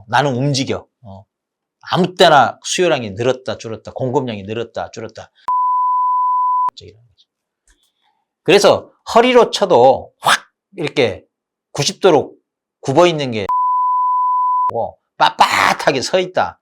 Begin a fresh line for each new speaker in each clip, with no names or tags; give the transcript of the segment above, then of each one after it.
나는 움직여. 아무 때나 수요량이 늘었다 줄었다, 공급량이 늘었다 줄었다. 그래서 허리로 쳐도 확 이렇게 90도로 굽어 있는 게 빳빳하게 서 있다.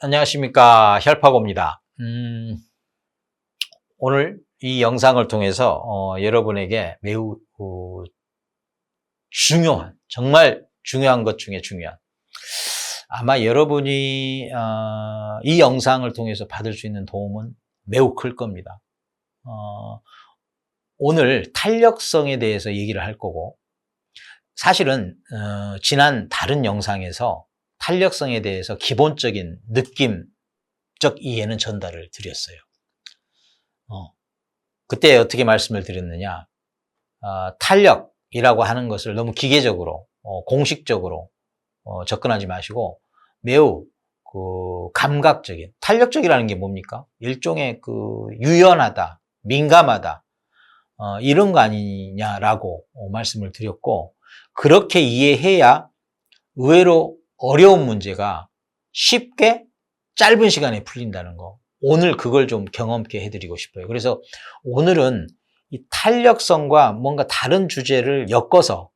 안녕하십니까, 혈파고입니다. 오늘 이 영상을 통해서 여러분에게 매우 중요한, 정말 중요한 것 중에 중요한, 아마 여러분이 이 영상을 통해서 받을 수 있는 도움은 매우 클 겁니다. 오늘 탄력성에 대해서 얘기를 할 거고, 사실은 지난 다른 영상에서 탄력성에 대해서 기본적인 느낌적 이해는 전달을 드렸어요. 그때 어떻게 말씀을 드렸느냐, 탄력이라고 하는 것을 너무 기계적으로 공식적으로 접근하지 마시고 매우 감각적인, 탄력적이라는 게 뭡니까? 일종의 유연하다, 민감하다, 이런 거 아니냐라고 말씀을 드렸고, 그렇게 이해해야 의외로 어려운 문제가 쉽게 짧은 시간에 풀린다는 거, 오늘 그걸 좀 경험케 해드리고 싶어요. 그래서 오늘은 이 탄력성과 뭔가 다른 주제를 엮어서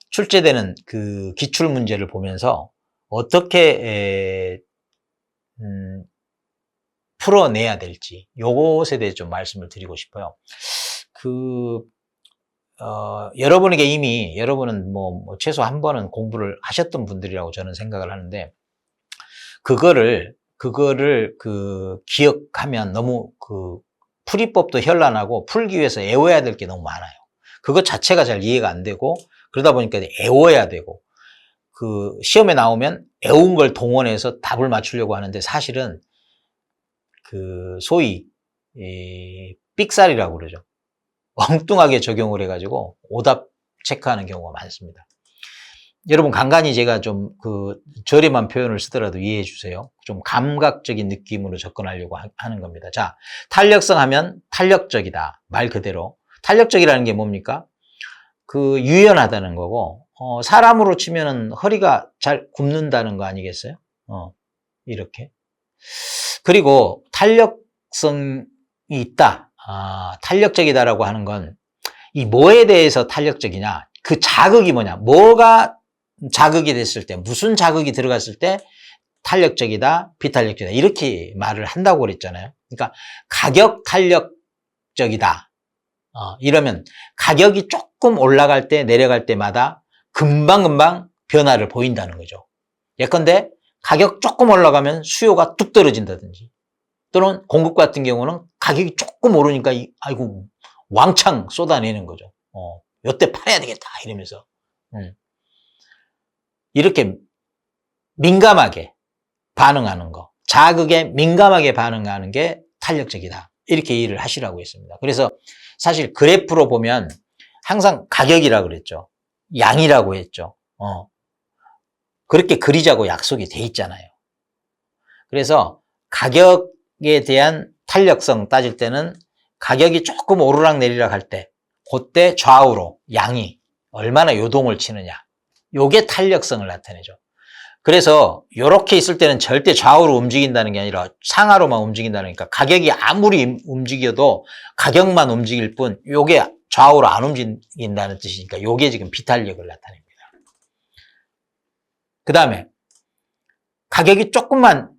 출제되는 그 기출 문제를 보면서 어떻게 풀어내야 될지, 요것에 대해 좀 말씀을 드리고 싶어요. 여러분에게 이미, 여러분은 최소 한 번은 공부를 하셨던 분들이라고 저는 생각을 하는데, 그거를 기억하면 너무 풀이법도 현란하고 풀기 위해서 애워야 될 게 너무 많아요. 그것 자체가 잘 이해가 안 되고, 그러다 보니까 애워야 되고, 시험에 나오면 애운 걸 동원해서 답을 맞추려고 하는데, 사실은 소위 삑살이라고 그러죠. 엉뚱하게 적용을 해가지고 오답 체크하는 경우가 많습니다. 여러분, 간간히 제가 좀 저렴한 표현을 쓰더라도 이해해 주세요. 좀 감각적인 느낌으로 접근하려고 하는 겁니다. 자, 탄력성 하면 탄력적이다. 말 그대로. 탄력적이라는 게 뭡니까? 유연하다는 거고, 사람으로 치면은 허리가 잘 굽는다는 거 아니겠어요? 이렇게. 그리고 탄력성이 있다. 탄력적이다라고 하는 건 이 뭐에 대해서 탄력적이냐? 그 자극이 뭐냐? 뭐가 자극이 됐을 때, 무슨 자극이 들어갔을 때 탄력적이다, 비탄력적이다, 이렇게 말을 한다고 그랬잖아요. 그러니까 가격 탄력적이다. 이러면 가격이 조금 올라갈 때, 내려갈 때마다 금방금방 변화를 보인다는 거죠. 예컨대 가격 조금 올라가면 수요가 뚝 떨어진다든지, 또는 공급 같은 경우는 가격이 조금 오르니까 아이고 왕창 쏟아내는 거죠. 요때 팔아야 되겠다 이러면서. 이렇게 민감하게 반응하는 거, 자극에 민감하게 반응하는 게 탄력적이다, 이렇게 이해를 하시라고 했습니다. 그래서 사실 그래프로 보면 항상 가격이라고 그랬죠, 양이라고 했죠. 그렇게 그리자고 약속이 돼 있잖아요. 그래서 가격에 대한 탄력성 따질 때는 가격이 조금 오르락 내리락 할 때, 그때 좌우로 양이 얼마나 요동을 치느냐, 요게 탄력성을 나타내죠. 그래서 이렇게 있을 때는 절대 좌우로 움직인다는 게 아니라 상하로만 움직인다니까, 가격이 아무리 움직여도 가격만 움직일 뿐 요게 좌우로 안 움직인다는 뜻이니까 요게 지금 비탄력을 나타냅니다. 그 다음에 가격이 조금만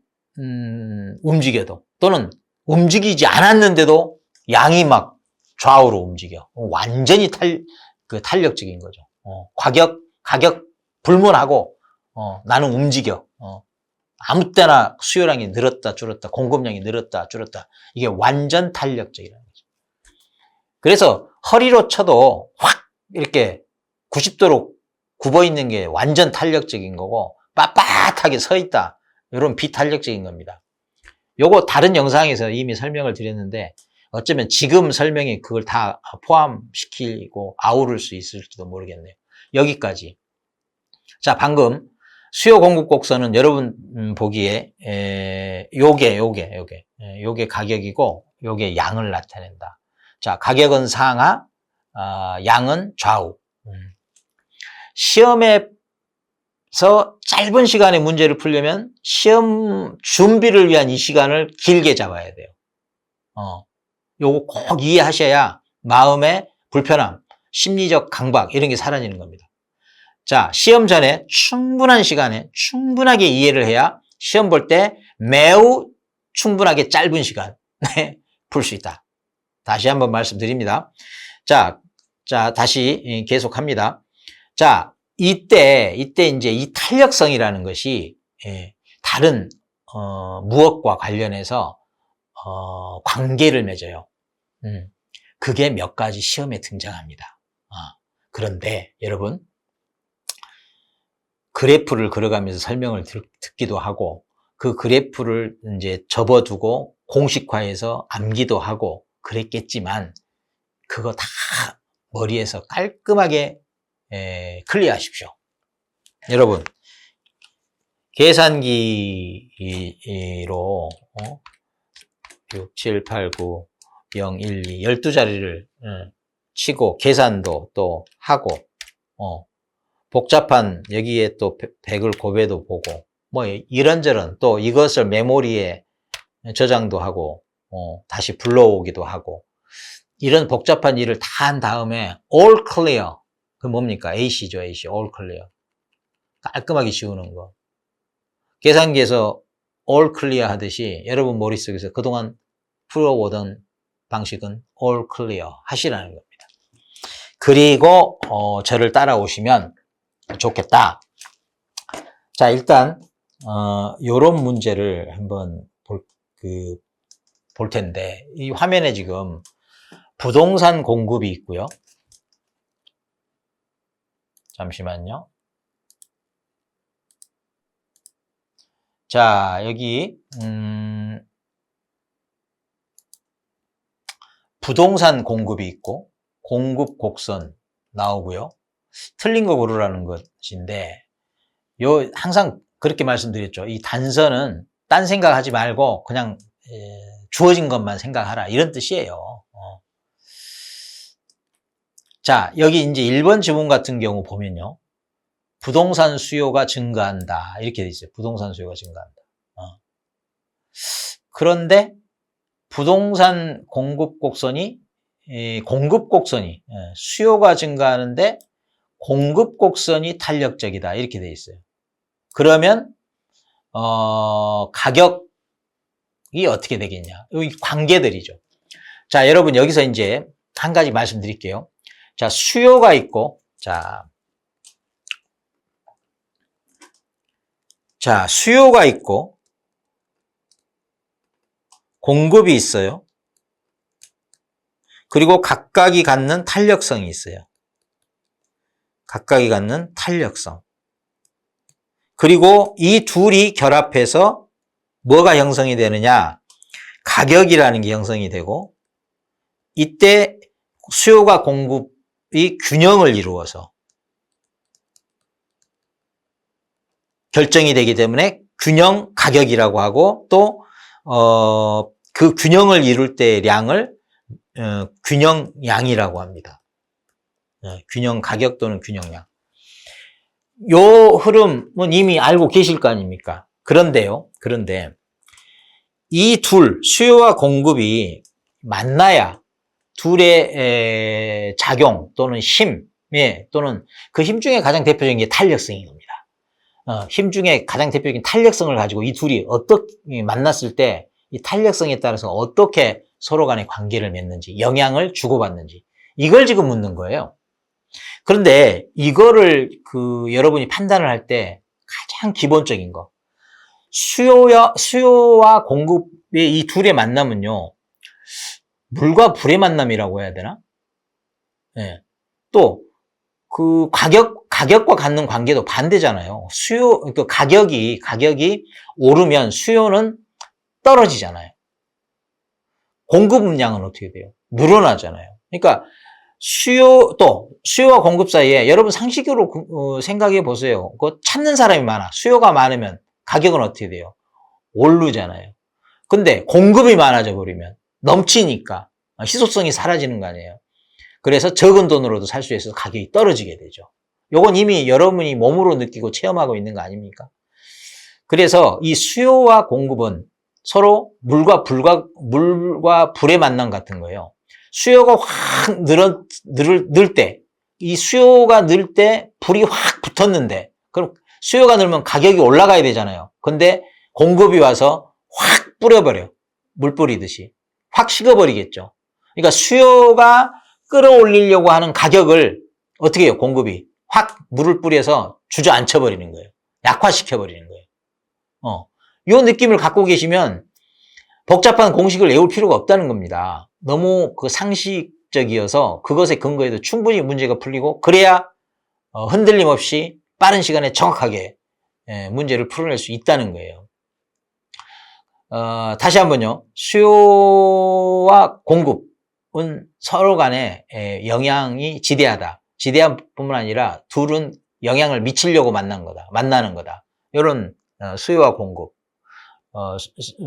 움직여도, 또는 움직이지 않았는데도 양이 막 좌우로 움직여, 완전히 탄력적인 거죠. 가격 불문하고 나는 움직여. 아무 때나 수요량이 늘었다 줄었다, 공급량이 늘었다 줄었다, 이게 완전 탄력적이라는 거죠. 그래서 허리로 쳐도 확 이렇게 90도로 굽어 있는 게 완전 탄력적인 거고, 빳빳하게 서 있다, 이런 비탄력적인 겁니다. 요거 다른 영상에서 이미 설명을 드렸는데, 어쩌면 지금 설명이 그걸 다 포함시키고 아우를 수 있을지도 모르겠네요. 여기까지. 자, 방금 수요 공급 곡선은 여러분 보기에 요게 가격이고 요게 양을 나타낸다. 자, 가격은 상하, 양은 좌우. 시험에서 짧은 시간에 문제를 풀려면 시험 준비를 위한 이 시간을 길게 잡아야 돼요. 요거 꼭 이해하셔야 마음의 불편함, 심리적 강박 이런 게 사라지는 겁니다. 자, 시험 전에 충분한 시간에 충분하게 이해를 해야 시험 볼 때 매우 충분하게 짧은 시간에 풀 수 있다. 다시 한번 말씀드립니다. 자, 다시 계속합니다. 자, 이때 이제 이 탄력성이라는 것이 다른 무엇과 관련해서 관계를 맺어요. 그게 몇 가지 시험에 등장합니다. 그런데 여러분 그래프를 그려가면서 설명을 듣기도 하고 그 그래프를 이제 접어두고 공식화해서 암기도 하고 그랬겠지만 그거 다 머리에서 깔끔하게 클리어하십시오. 여러분 계산기로 6, 7, 8, 9, 0, 1, 2 12자리를 치고 계산도 또 하고 복잡한 여기에 또 100을 곱해도 보고 뭐 이런저런 또 이것을 메모리에 저장도 하고 다시 불러오기도 하고 이런 복잡한 일을 다 한 다음에 all clear 그 뭡니까? AC죠. AC all clear 깔끔하게 지우는 거 계산기에서 all clear 하듯이 여러분 머릿속에서 그동안 풀어오던 방식은 all clear 하시라는 겁니다. 그리고 저를 따라오시면 좋겠다. 자, 일단 요런 문제를 한번 볼 텐데 이 화면에 지금 부동산 공급이 있고요. 잠시만요. 자, 여기 부동산 공급이 있고 공급 곡선 나오고요. 틀린 거 고르라는 것인데 항상 그렇게 말씀드렸죠. 이 단서는 딴 생각하지 말고 그냥 주어진 것만 생각하라 이런 뜻이에요. 자, 여기 이제 1번 지문 같은 경우 보면요. 부동산 수요가 증가한다 이렇게 돼 있어요. 부동산 수요가 증가한다. 그런데 부동산 공급 곡선이 수요가 증가하는데 공급 곡선이 탄력적이다 이렇게 돼 있어요. 그러면 가격이 어떻게 되겠냐? 이 관계들이죠. 자, 여러분 여기서 이제 한 가지 말씀드릴게요. 자, 수요가 있고 자, 수요가 있고 공급이 있어요. 그리고 각각이 갖는 탄력성이 있어요. 각각이 갖는 탄력성. 그리고 이 둘이 결합해서 뭐가 형성이 되느냐? 가격이라는 게 형성이 되고 이때 수요가 공급이 균형을 이루어서 결정이 되기 때문에 균형 가격이라고 하고 또 그 균형을 이룰 때의 량을 균형량이라고 합니다. 균형 가격 또는 균형량. 요 흐름은 이미 알고 계실 거 아닙니까? 그런데 이 둘, 수요와 공급이 만나야 둘의 작용 또는 힘, 또는 그 힘 중에 가장 대표적인 게 탄력성인 겁니다. 힘 중에 가장 대표적인 탄력성을 가지고 이 둘이 어떻게 만났을 때 이 탄력성에 따라서 어떻게 서로 간의 관계를 맺는지, 영향을 주고받는지, 이걸 지금 묻는 거예요. 그런데 이거를 여러분이 판단을 할 때 가장 기본적인 거, 수요와 공급의 이 둘의 만남은요, 물과 불의 만남이라고 해야 되나? 네. 또, 가격과 갖는 관계도 반대잖아요. 가격이 오르면 수요는 떨어지잖아요. 공급량은 어떻게 돼요? 늘어나잖아요. 그러니까 수요와 공급 사이에 여러분 상식으로 생각해 보세요. 그 찾는 사람이 많아. 수요가 많으면 가격은 어떻게 돼요? 오르잖아요. 근데 공급이 많아져 버리면 넘치니까 희소성이 사라지는 거 아니에요. 그래서 적은 돈으로도 살 수 있어서 가격이 떨어지게 되죠. 요건 이미 여러분이 몸으로 느끼고 체험하고 있는 거 아닙니까? 그래서 이 수요와 공급은 서로 물과 불의 만남 같은 거예요. 수요가 확 늘 때, 이 수요가 늘 때 불이 확 붙었는데, 그럼 수요가 늘면 가격이 올라가야 되잖아요. 근데 공급이 와서 확 뿌려버려. 물 뿌리듯이. 확 식어버리겠죠. 그러니까 수요가 끌어올리려고 하는 가격을 어떻게 해요? 공급이 확 물을 뿌려서 주저앉혀버리는 거예요. 약화시켜버리는 거예요. 요 느낌을 갖고 계시면 복잡한 공식을 외울 필요가 없다는 겁니다. 너무 그 상식적이어서 그것에 근거해도 충분히 문제가 풀리고 그래야 흔들림 없이 빠른 시간에 정확하게 문제를 풀어낼 수 있다는 거예요. 다시 한번요. 수요와 공급은 서로 간에 영향이 지대하다. 지대한 뿐만 아니라 둘은 영향을 미치려고 만나는 거다. 이런 수요와 공급.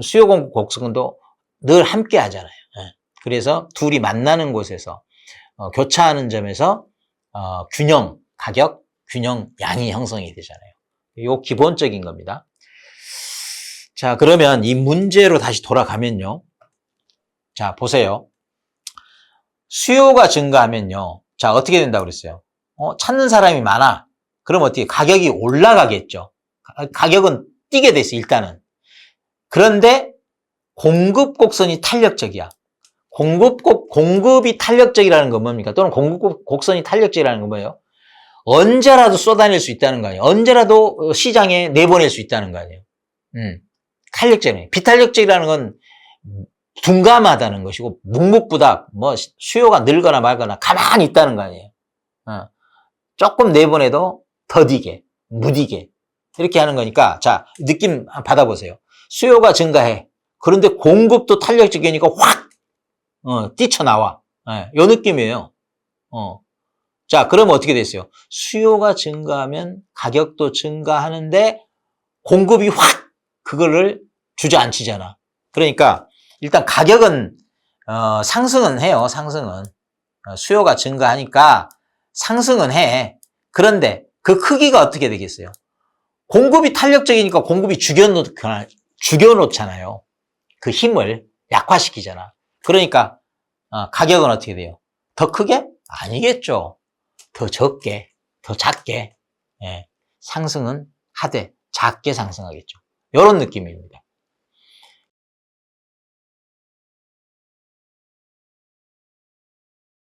수요 공급 곡선도 늘 함께 하잖아요. 그래서 둘이 만나는 곳에서 교차하는 점에서 가격, 균형, 양이 형성이 되잖아요. 요 기본적인 겁니다. 자, 그러면 이 문제로 다시 돌아가면요. 자, 보세요. 수요가 증가하면요. 자, 어떻게 된다고 그랬어요? 찾는 사람이 많아. 그럼 어떻게? 가격이 올라가겠죠. 가격은 뛰게 돼 있어, 일단은. 그런데 공급 곡선이 탄력적이야. 공급이 탄력적이라는 건 뭡니까? 또는 공급 곡선이 탄력적이라는 건 뭐예요? 언제라도 쏟아낼 수 있다는 거 아니에요? 언제라도 시장에 내보낼 수 있다는 거 아니에요? 탄력적이에요. 비탄력적이라는 건 둔감하다는 것이고 묵묵부답, 수요가 늘거나 말거나 가만히 있다는 거 아니에요? 조금 내보내도 더디게, 무디게 이렇게 하는 거니까 자, 느낌 받아보세요. 수요가 증가해. 그런데 공급도 탄력적이니까 확 뛰쳐나와. 요 느낌이에요. 자, 그러면 어떻게 됐어요? 수요가 증가하면 가격도 증가하는데 공급이 확 그거를 주저앉히잖아. 그러니까 일단 가격은 상승은 해요. 상승은. 수요가 증가하니까 상승은 해. 그런데 그 크기가 어떻게 되겠어요? 공급이 탄력적이니까 공급이 죽여놓잖아요. 그 힘을 약화시키잖아. 그러니까 가격은 어떻게 돼요? 더 크게? 아니겠죠. 더 적게, 더 작게. 상승은 하되 작게 상승하겠죠. 이런 느낌입니다.